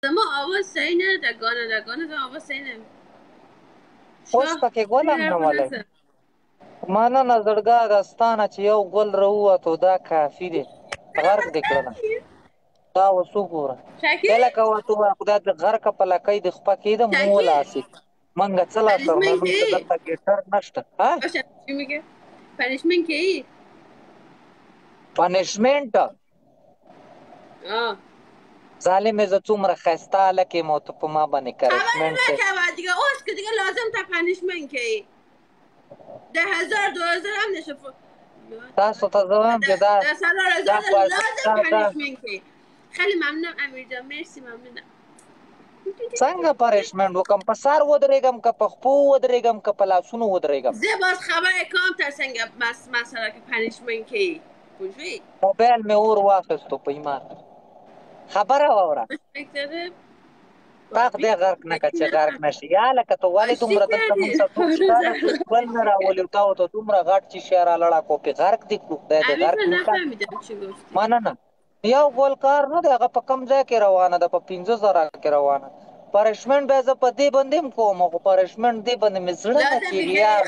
زما آواز صحیح نه ده. گانه ده آواز صحیح نه. اوس پکې ګل هم نه ولئ. مننه زړګا دستانه چې یو ګل راووتو دا کافي دی. غرق دې کړله. دا اوس وګوره. شاکر هلکه ورته ووایه خدای دې غرقه په لکۍ دې خپه کېده مو لاسې. منګه څه لاسته پنیشمنت موږ ته کی؟ دلته ګیټر نشته. باشه چی میگه؟ پنیشمنت کی؟ پنشمنټ ظالمې زه څومره ښایسته هلک یم او ته په ما باندې کرشمنټ خبرې مه کوه دیگه. اوس که دیگه لازم تا پنیشمنت کی 10,000 2000 هم نشه. تاسو ته زه وایم چې دا 10,000 لازم پنیشمنت کی. خیلی ممنونم امیر جان. مرسی ممنونم. څنګه پنشمنټ وکم؟ په سر ودرېږم که په خپو ودرېږم که په لاسونو ودرېږم؟ زه باز خبر کوم تا څنګه مسئله که پنیشمنت کی پوجوی موبایل مې اور واخیستو په ایمان. خبره واوره. پاک دی غرق نه که چې غرق نشي. یا لکه ته ولې دومره دلته موږ ته څوک شته نه ګل نه راولي تا ورته دومره غټ چې شی رالړه کو پې غرق دې کړو خدای دې غرق نه مننه. یو ګل کار نه دی هغه په کم ځای کې روانه ده په 15,000 کې روانه. پنشمنټ بیا زه په دې باندې هم کوم خو پنشمنټ دې باندې مې زړه نه کېږي یار.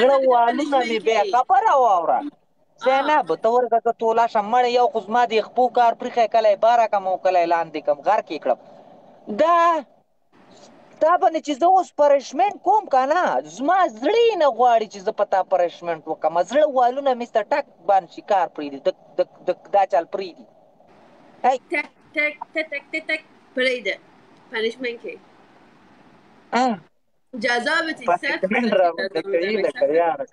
زړه والونه مې بیا خبره واوره. زینب ته ورګه زه توله شم مړې یو خو زما د خپو کار پرېښی کله یې باره کړم او کله یې لاندې کړم غرق یې کړم. دا باندې چې زه اوس پنشمنټ کوم که نه زما زړه یې نه غواړي چې زه په تا پنشمنټ وکړم. زړه والونه مې سته ټک باندې چې کار پرېږدي دک دک دک دا چل پرېږدي. تک تک تک تک تک پرېږده پنیشمنت کی جذابتي پنشمنټ رامنځته کوي لکه یاره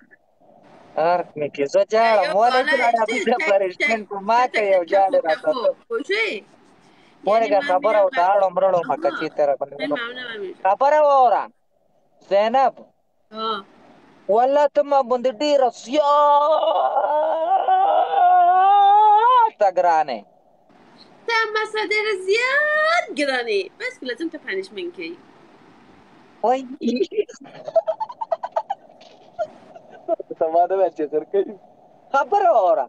غرق مې کړي. زه جاړم ولې جاړم زه پنشمنټ په ما کوي او جاړې راته ورګه خبره ورته اړم رړم که چېرته راباندې خبره واوره زینب والله ته ما باندې ډېره زیاته ګرانې. ته مسا ډېره زیات ګرانې بس که لازم ته پنیشمنت کی. وای زما د بچې سر کوي. خبره واوره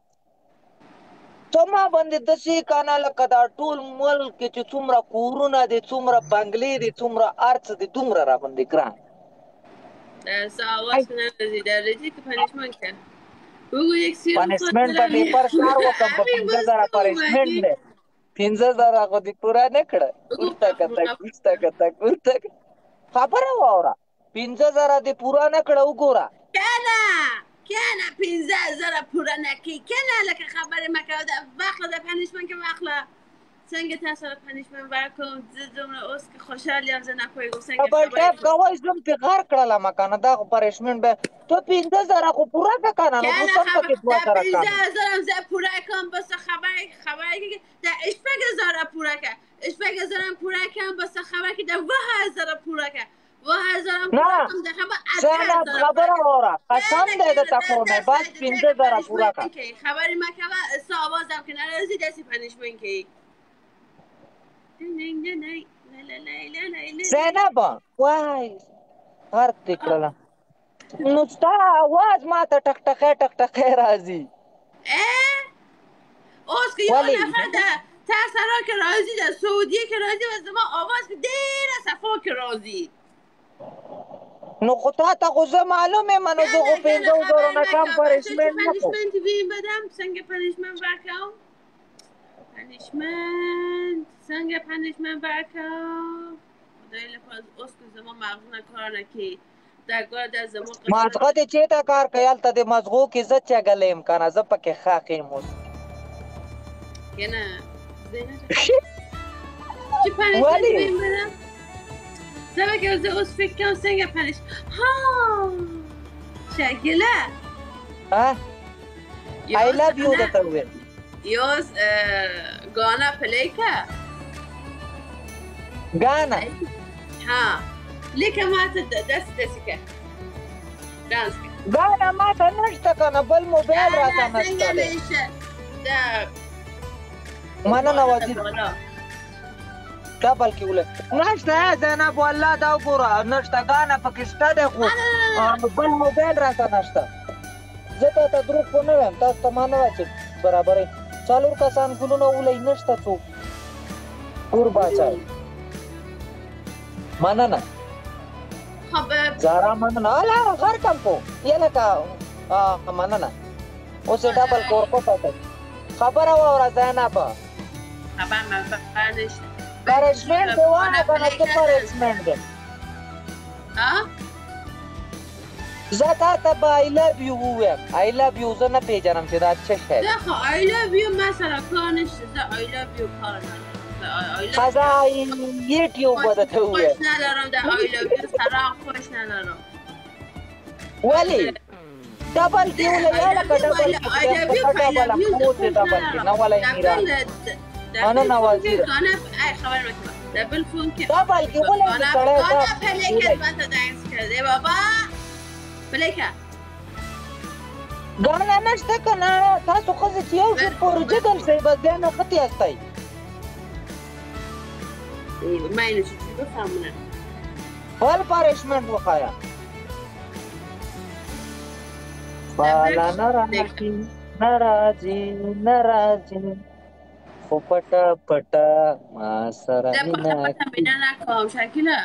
ته ما باندې داسې کنه لکه دا ټول ملک کې چې څومره کورونه دي څومره بنګلې دي څومره هر څه دي دومره راباندې ګران. څه آواز که نرسي در رسي که پنیشمنت که بگو یک سیر پنیشمنټ به دې پر سر وکړم په 15,000 پنیشمنټ دی 15,000 خو دې پوره نه کړه. ورته کتک ورته کتک ورته خبره واوره 15,000 دې پوره نه کړه وګوره. کنه 15,000 پوره نکی کنه لکه خبر مکرده وقت ده پنیشمنت که وقت څنګه تاسو سره پنیشمنت ورکوم زه دومره اوس که خوشحال یم زه نه پوهېږم څنګه ډبل ټیپ کوئ زه هم پې غر کړلم که نه دا خو پنیشمنټ به ته 15,000 خو پوره کړه که نه نو اوس هم پکې 2,000 کم 15,000 هم زه پوره کوم بس خبر که ده 18,000 پوره که 18,000 هم پوره کوم بس خبر که ده 20,000 پوره که 20,000 هم پوره کوم ده زینب خبره واوره قسم دی درته کومې بس 15,000 پوره کړه. خبرې مه کوه ستا آوازم که نرسي داسې پنیشمنت کوي. زینب وای غرق دې کړله نو ستا آواز ما ته ټکټکی ټکټکی راځي. اوس که یو نفر ده تا سره که راځي ده سعودیه که راځي و زما آواز که ډېره صفا که راځي نو خو تا ته خو زه معلوم یم نو زه خو 15,000 نه کم پنیشمنټ نه کوم. پنیشمنت ویم بدم څنګه پنیشمنت ورکوم پنیشمنت څنګه پنیشمنت ورکوم خدای لپاره اوس که زما مغزونه کار نکړي دګور د زما مازغه دې چېرته کار کوي هلته د مازغو کې زه چګلی یم که نه زه پکې ښاق یم اوس که نه چې پنیشمنت ویم بدم زه بگه اوس فکر کنم څنګه پنیش ها شکله I love you درته وویل یوز گانا پلی که ګانا ها لیکه ما ته داسې که ډانس که ګانا ما ته نشته که نه بل موبایل راته نشته دی مننه وزیر ډبل کې ولې نشته زینب والله دا وګوره نشته ګانا پکې شته دی خو بل موبایل راته نشته. زه ته دروغ خو نه وایم تاسو ته ما نه وایي چې برابرې 4 کسان ګلونه ولئ نشته څوک اور باچا مننه خب زهرا مننه الا غر کم کو یلکه مننه اوس یې ډبل کور کو پته خبره واوره زینب خبر من فقط نشته پریشمنت دی وانه کنه څه پریشمنت دی زه تا ته به آی لو یو ووایم آی لو یو زه نه پیژنم چې دا څه شی دی نه خو آی لو یو ما سره کار نشته زه آی لو یو کار ندارم خزا یوټیوب به درته ووایم خوش ندارم در آی لو یو سره خوش ندارم ولې ډبل کې ولې یاله که ډبل کې ډبل کې نه ولې میرا نه وزیر خبر نکنم دبل فون که ډبل کې ولې کانا پلیکت من تا دنس کرده بابا پلیکت ګانا نشته که نه تاسو ښځې چې یو څه پروژه درسئ بس بیا نه ښه یاستئ من اینو چی بفهمونم بل پارشمنت وخایه بالا نراځي خو پټه پټه ما سره مینه نکام شکیله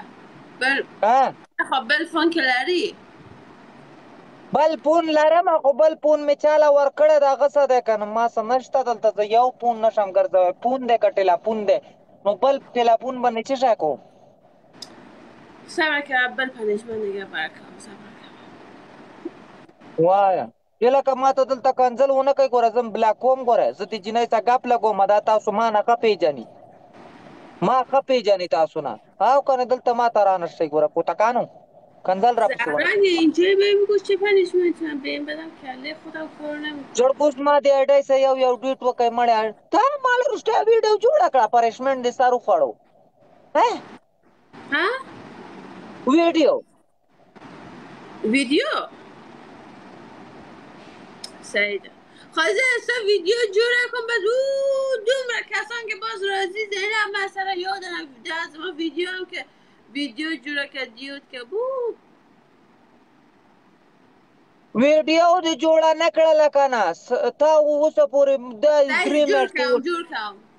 بل فون که لري بل پون لرم خو بل پون مې چاله ورکړی د هغه څه دی که نه ما څه نشته دلته زه یو پون نشم ګرځوی پون دی که ټیلیفون دی نو بل ټیلیفون باندې څه شی کوم صبر که بل پنشمن دیگه برکم صبر وایه یې لکه ما ته دلته کنځل ونه کوي ګوره زه بلاک کوم ګوره زه د جینۍ څخه ګپ لګوم دا تاسو ما نه ښه پیژني ما ښه پیژني تاسو نه او که نه دلته ما ته رانشئ ګوره پوتکانو کنځل راپسې اینجایی بهم گفت چه پنشمنت بهم بدم کله خودم کار نمیکنم جړکوس ما د اډای سه یو ډیټ وکړ مړ تا مال رښتیا ویډیو جوړ کړه پریشمنت دې سر وخړو ها ویډیو صحیح ده خواهی اصلا ویدیو جوره کن بعد دومره کسان که باز راضی زینب مثلا یادم از ما ویدیو هم که ویدیو جوره که دیود که ویډیو دې جوړه نه کړله که نه تا اوسه پورې دا درې میاشتې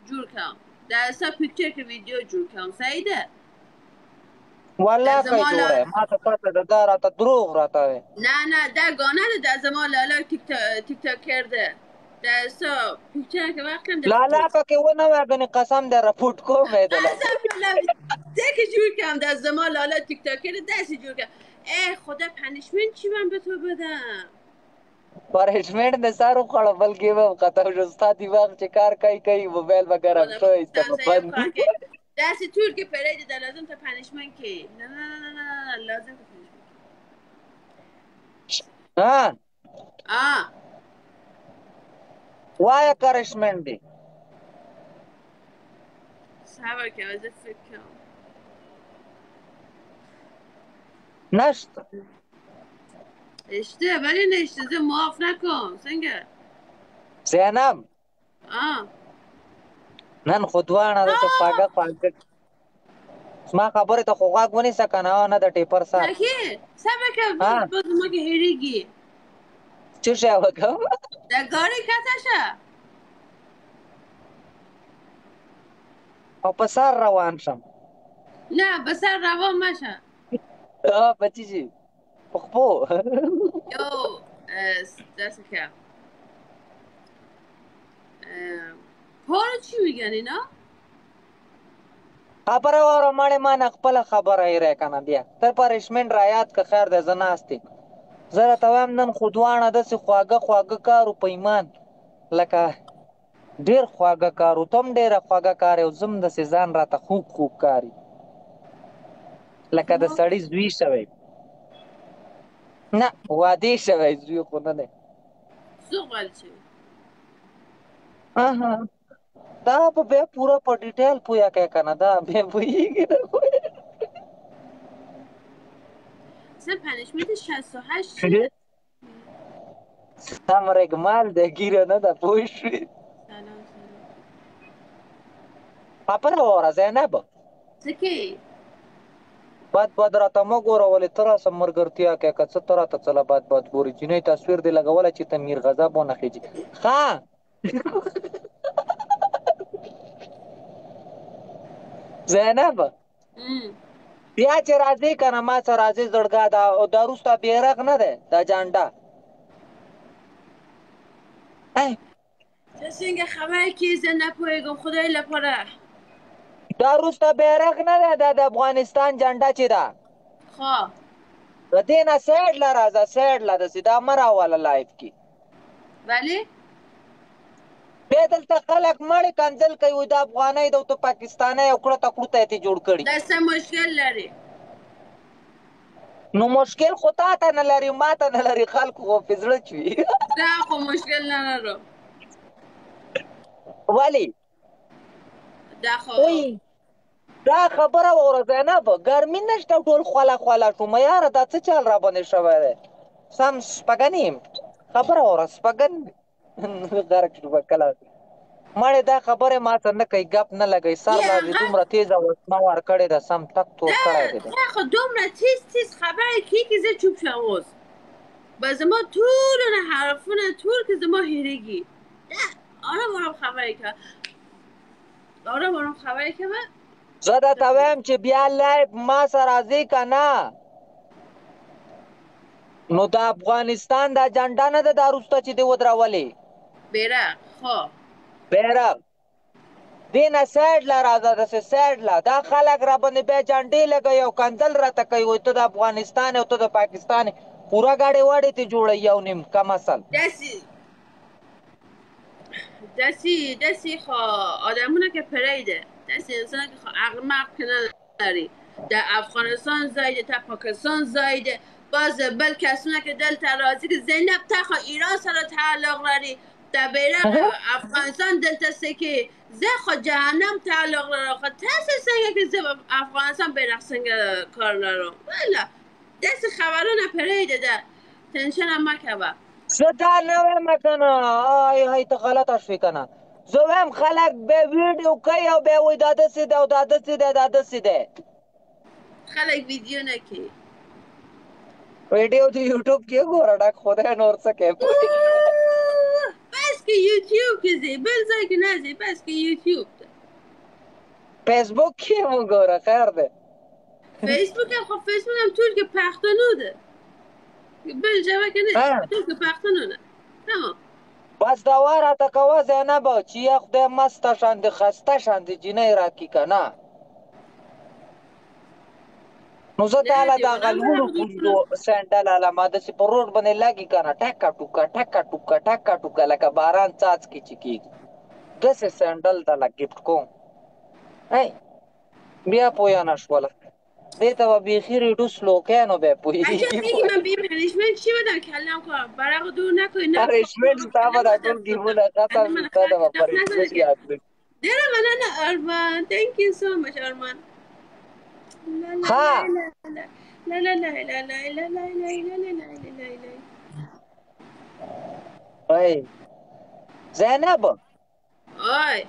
جوړ کوم دا اصلا پیکچر که ویدیو جوړ کوم صحیح ده والله که جوړه ما ته پته ده دا راته دروغ راته وی نه دا گانه ده در زمان لالا تیک تاک کرده دا اصلا پیکچر که وقتم لالا پکې ونه وی ګنې قسم دی رپورټ کوم دی که جور کم در زمان لالا تیک تاک کرده دستی جور کم ای خدا پنیشمنت چی من به تو بدم پنیشمنت د سارو خړ بلکې به خطا شو ستا دماغ چې کار کوي موبایل به ګرم شوی بند دستی طور که پرید در لازم تا پنیشمنت که نه لازم تا پنیشمنت وایه کرشمنت دی صبر که وزه فکر کنم نشته اشته ولی نشته زه معاف نکن سنگه زینب نن خو دواړه داسې خواږه زما خبرې ته خو غوږ ونیسه که نه نه د ټیپر سر صبر که باز ما که هېرېږي څه شی وکړم د ګاډۍ کښته شه او په سر روان شم نه په سر روان مشه په چی شي په خپو یو دست که پارو چی میگن اینا؟ خبره واوره مړې ما نه خپله خبره هېره که نه بیا تر پنشمنت رایاد که خیر دی زه ناست یم زه راته وایم نن خو دواړه داسې خواږه کار و په ایمان لکه ډېر خواږه کار و ته هم ډېره خواږه کار یې او زه هم داسې ځان راته خوږ کاري لکه د سړي زوی شوی نه واده شوی زوی خو نه دی زغل شوی دا به بیا پوره په ډیټیل پوهه کوې که نه دا بیا پوهېږي نه اصلا پنشمنت 68 چیه؟ سم رگمال ده گیره نه ده پوه شوی سلام خبره واوره زینب څه کې بد راته مه ګوره ولې ته راسه ملګرتیا کوې که څه ته راته څه له بد ګورې جینۍ تصویر دې لګولی چې ته میر غضب ونه خېجي ښه زینب بیا چې راځي کنه ما سره راځي زړګا دا وروسته بیرغ نه دی دا جانډه ته څنګه خبرې کوې زه نه پوهېږم خدای لپاره دا وروسته بیرغ نه دی دا د افغانستان جانډه چې ده خو د دې نه سایډ له راځه سایډ له داسې دا مه راوله لایف کې بلې بیا دلته خلک مړې کنځل کوي وایي دا افغانۍ ده او ته پاکستانی او کړه تکړو ته یې جوړ کړي دا څه مشکل لري نو مشکل خو تا ته نه لري ما ته نه لري خلکو خو پې زړه چوي دا خو مشکل نه لرو ولې دا خو دا خبره واوره زینب ګرمي نشته ټول خوله خوله شومه یاره دا څه چل را باندې شوی دی سم سپګنې خبره واوره سپګن غرق شو به کله مړې دا خبرې ما ته نه کوي ګپ نه لګوي سر باندې دومره تیزه وسمه ورکړې ده سم تک تور کړی دی دا خو دومره تیز خبرې کوي که زه چوپ شم اوس به زما ټولونه حرفونه ټول که زما هېرېږي آرام خبرې کوه آرام خبرې کوه زه درته وایم چې بیا لایف ما سره راځې که نه نو د افغانستان دا جنډه نه ده دا وروسته چې دې ودرولې بیرغ خو بیرغ دې نه سایډ له راځه داسې سایډ له دا خلک را باندې بیا جنډې لګوي او کنځل راته کوي وایي ته د افغانستان او ته د پاکستان پوره ګاډې واډې ته جوړوي یو نیم کم اصل داسې خو آدمونه که پریده داسې انسان که خو عقل مقل که نداری در افغانستان زایده تا پاکستان زایده باز بل کسونه که دلته راځي که زینب تا خو ایران سره تعلق لري در بیرغ افغانستان دلته سه که زه خو جهنم تعلق لرم خو تاسې څنګه که زه افغانستان بیرغ څنګه کار لرم والا داسې خبرونه پریده ده تنشن هم مکوه زه دا نه وایم که نه ای ته غلطه شوې که نه زه وایم خلک بیا ویډیو کوي او بیا وایي دا داسې دی او دا داسې دی دا داسې دی خلک ویډیو نه کوي ویډیو د یوټیوب کې ګوره ډک خدای نور څه کوي بس که یوټیوب کې ځې بل ځای کې نه ځې بس که یوټیوب ته فیسبوک کې هم وګوره خیر دی فیسبوک هم خو فیسبوک هم ټول کې پښتنو ده بل ژبه کې نه ټول کې پښتنو ده تمام بس دوا راته کوه زینبه چې یا خدای مسته شاندې خسته شاندې جینۍ راکړي که نه نو زه تاله دغه لوړو پوندو سینډل علمه داسې په روډ باندې لګي که نه ټکه ټوکه ټکه ټوکه ټکه ټوکه لکه باران څاڅکي چې کېږي داسې سینډل دله ګفټ کوم بیا پویه نه شوله دې ته به بیخي ریډو سلوکیانو بیا پوهېږي من بیم هنشمنت چی بدم کلم کنم برق دور نکنی نه هنشمنت تا به دا ټول ګیمونه ختم شي تا ته به په هنشمنت یاد کړي ډېره مننه ارمان thank you so much ارمان ها لا لا لا لا لا لا لا لا لا لا لا لا وای زینب وای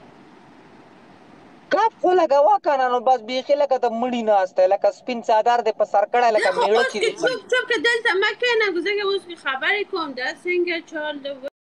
کاپ خو لګوه که نه نو بس بیخي لکه د مړي ناستی لکه سپین څادر دی په سر کړی لکه میړه چې دی چوپ چوپ که دلته مه کښېنه ځکه اوس خبرې کوم دا څنګه چال